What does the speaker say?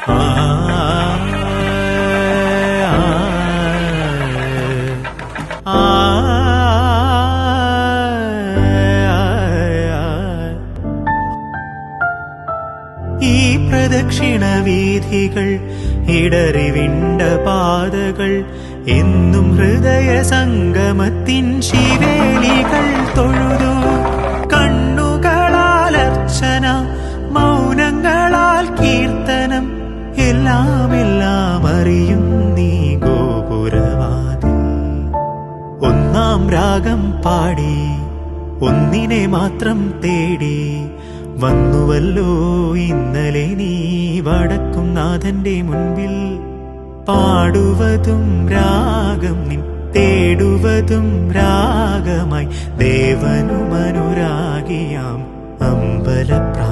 ആ ഈ പ്രദക്ഷിണ വീഥികൾ ഇടറിവിണ്ട പാതകൾ എന്നും ഹൃദയ സംഗമത്തിൻ ശിവേലികൾ തൊഴുതു കണ്ണുകളാൽ അർച്ചന മൗനങ്ങളാൽ കീർത്തനം എല്ലാം എല്ലാം അറിയും നീ ഗോപുരവാതിൽ ഒന്നാം രാഗം പാടി ഒന്നിനെ മാത്രം തേടി വന്നുവല്ലോ ഇന്നലെ നീ വടക്കും നാഥന്റെ മുൻപിൽ പാടുവതും രാഗം നിൻ തേടുവതും രാഗമായി ദേവനുമനുരാഗിയാം അമ്പലപ്രാ